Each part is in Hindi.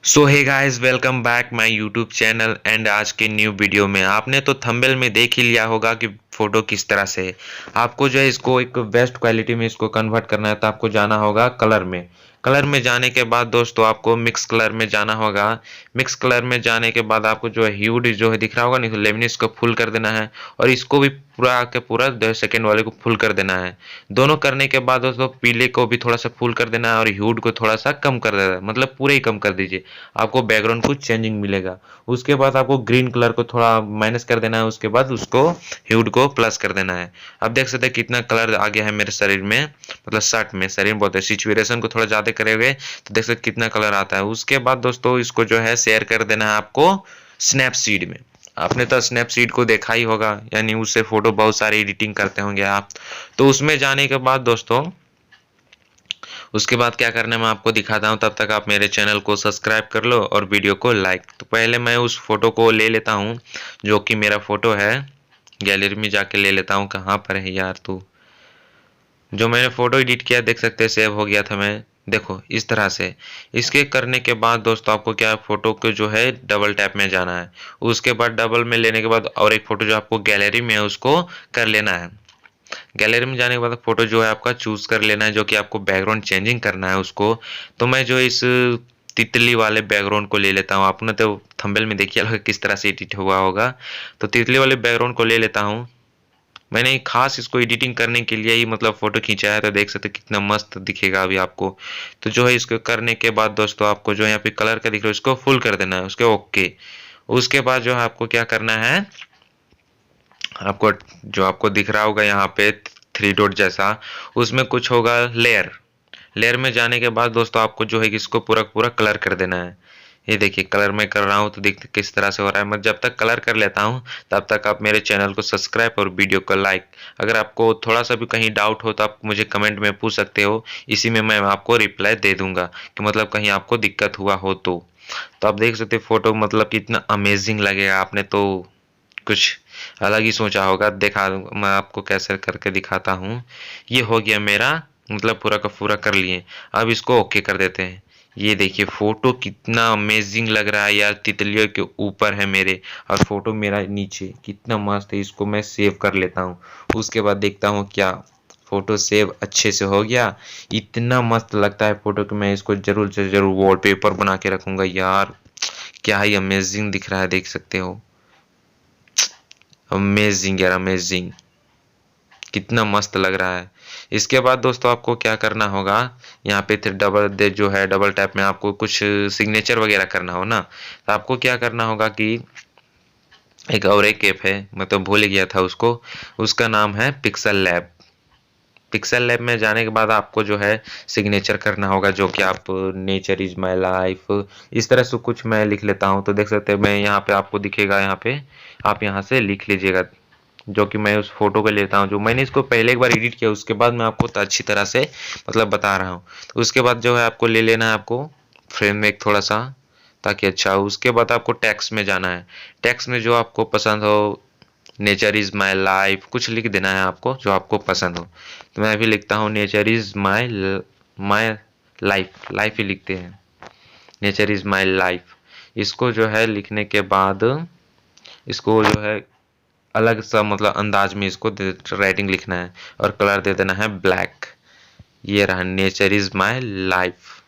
So hey guys, welcome back my YouTube channel. And आज के न्यू वीडियो में आपने तो थंबनेल में देख ही लिया होगा कि फोटो किस तरह से है। आपको जो है इसको एक बेस्ट क्वालिटी में इसको कन्वर्ट करना है तो आपको जाना होगा कलर में। कलर में जाने के बाद दोस्तों आपको मिक्स कलर में जाना होगा। मिक्स कलर में जाने के बाद आपको जो है ह्यूड जो है दिख रहा होगा नहीं, लेमिनेस को फुल कर देना है और इसको भी पूरा के पूरा 10 सेकेंड वाले को फुल कर देना है। दोनों करने के बाद दोस्तों पीले को भी थोड़ा सा फुल कर देना है और ह्यूड को थोड़ा सा कम कर देना है, मतलब पूरे ही कम कर दीजिए। आपको बैकग्राउंड कुछ चेंजिंग मिलेगा। उसके बाद आपको ग्रीन कलर को थोड़ा माइनस कर देना है, उसके बाद उसको ह्यूड को प्लस कर देना है। अब देख सकते हैं कितना कलर आ गया है मेरे शरीर में, मतलब शर्ट में, शरीर में बोलते हैं। सिचुएशन को थोड़ा ज्यादा करेंगे तो देख सकते कितना कलर आता है। उसके बाद दोस्तों इसको जो है शेयर कर देना है आपको स्नैपसीड में। आपने तो स्नैपसीड को देखा ही होगा, यानी उससे फोटो बहुत सारी एडिटिंग करते होंगे आप। तो उसमें जाने के बाद दोस्तों उसके बाद क्या करना है मैं आपको दिखाता हूँ। तब तक आप मेरे चैनल को सब्सक्राइब कर लो और वीडियो को लाइक। तो पहले मैं उस फोटो को ले लेता हूँ जो कि मेरा फोटो है। गैलरी में जाके ले लेता हूँ। कहाँ पर है यार तू? जो मैंने फोटो एडिट किया देख सकते हैं, सेव हो गया था। मैं देखो इस तरह से। इसके करने के बाद दोस्तों आपको क्या, फोटो को जो है डबल टैप में जाना है। उसके बाद डबल में लेने के बाद और एक फोटो जो आपको गैलरी में है उसको कर लेना है। गैलरी में जाने के बाद फोटो जो है आपका चूज कर लेना है, जो कि आपको बैकग्राउंड चेंजिंग करना है उसको। तो मैं जो इस तितली वाले बैकग्राउंड को ले लेता हूँ। आपने तो थंबनेल में देखिए होगा किस तरह से एडिट हुआ होगा। तो तितली वाले बैकग्राउंड को ले लेता हूँ। मैंने खास इसको एडिटिंग करने के लिए ही मतलब फोटो खींचा है, तो देख सकते कितना मस्त दिखेगा अभी आपको। तो जो है इसको करने के बाद दोस्तों आपको जो है यहाँ पे कलर का दिख रहा है उसको फुल कर देना है, उसके ओके। उसके बाद जो है आपको क्या करना है, आपको जो आपको दिख रहा होगा यहाँ पे थ्री डॉट जैसा, उसमें कुछ होगा लेयर। लेयर में जाने के बाद दोस्तों आपको जो है इसको पूरा पूरा कलर कर देना है। ये देखिए कलर मैं कर रहा हूँ तो देखते किस तरह से हो रहा है। मैं जब तक कलर कर लेता हूँ तब तक आप मेरे चैनल को सब्सक्राइब और वीडियो को लाइक। अगर आपको थोड़ा सा भी कहीं डाउट हो तो आप मुझे कमेंट में पूछ सकते हो, इसी में मैं आपको रिप्लाई दे दूंगा कि मतलब कहीं आपको दिक्कत हुआ हो तो आप देख सकते फोटो मतलब कितना अमेजिंग लगेगा। आपने तो कुछ अलग ही सोचा होगा। देखा मैं आपको कैसे करके दिखाता हूँ। ये हो गया मेरा, मतलब पूरा का पूरा कर लिए। अब इसको ओके कर देते हैं। ये देखिए फोटो कितना अमेजिंग लग रहा है यार। तितलियों के ऊपर है मेरे और फोटो मेरा नीचे, कितना मस्त है। इसको मैं सेव कर लेता हूँ। उसके बाद देखता हूँ क्या फोटो सेव अच्छे से हो गया। इतना मस्त लगता है फोटो कि मैं इसको जरूर से जरूर वॉलपेपर बना के रखूंगा यार। क्या ही अमेजिंग दिख रहा है, देख सकते हो। अमेजिंग यार, अमेजिंग, कितना मस्त लग रहा है। इसके बाद दोस्तों आपको क्या करना होगा, यहाँ पे फिर डबल दे जो है डबल टैप में आपको कुछ सिग्नेचर वगैरह करना हो ना, तो आपको क्या करना होगा कि एक और एक ऐप है, मैं तो भूल गया था उसको। उसका नाम है पिक्सल लैब। पिक्सल लैब में जाने के बाद आपको जो है सिग्नेचर करना होगा, जो कि आप नेचर इज माय लाइफ इस तरह से कुछ मैं लिख लेता हूँ। तो देख सकते हैं मैं यहाँ पे आपको दिखेगा, यहाँ पे आप यहाँ से लिख लीजिएगा। जो कि मैं उस फोटो को लेता हूँ, जो मैंने इसको पहले एक बार एडिट किया, उसके बाद मैं आपको अच्छी तरह से मतलब बता रहा हूँ। तो उसके बाद जो है आपको ले लेना है आपको फ्रेम में एक थोड़ा सा, ताकि अच्छा हो। उसके बाद आपको टेक्स्ट में जाना है। टेक्स्ट में जो आपको पसंद हो, नेचर इज माई लाइफ कुछ लिख देना है आपको जो आपको पसंद हो। तो मैं अभी लिखता हूँ nature is my my life, life ही लिखते हैं, नेचर इज माई लाइफ। इसको जो है लिखने के बाद इसको जो है अलग सा मतलब अंदाज में इसको राइटिंग लिखना है और कलर दे देना है ब्लैक। ये रहा नेचर इज माई लाइफ।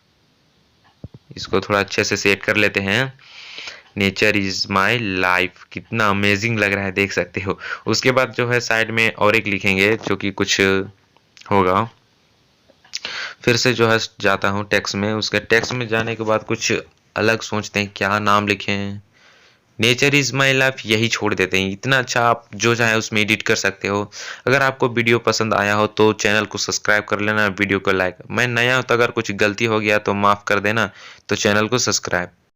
इसको थोड़ा अच्छे से सेट कर लेते हैं। नेचर इज माई लाइफ, कितना अमेजिंग लग रहा है, देख सकते हो। उसके बाद जो है साइड में और एक लिखेंगे जो कि कुछ होगा। फिर से जो है जाता हूँ टेक्स्ट में। उसके टेक्स्ट में जाने के बाद कुछ अलग सोचते हैं क्या नाम लिखें। नेचर इज माई लाइफ यही छोड़ देते हैं। इतना अच्छा आप जो चाहे उसमें एडिट कर सकते हो। अगर आपको वीडियो पसंद आया हो तो चैनल को सब्सक्राइब कर लेना, वीडियो को लाइक। मैं नया हूं तो अगर कुछ गलती हो गया तो माफ कर देना। तो चैनल को सब्सक्राइब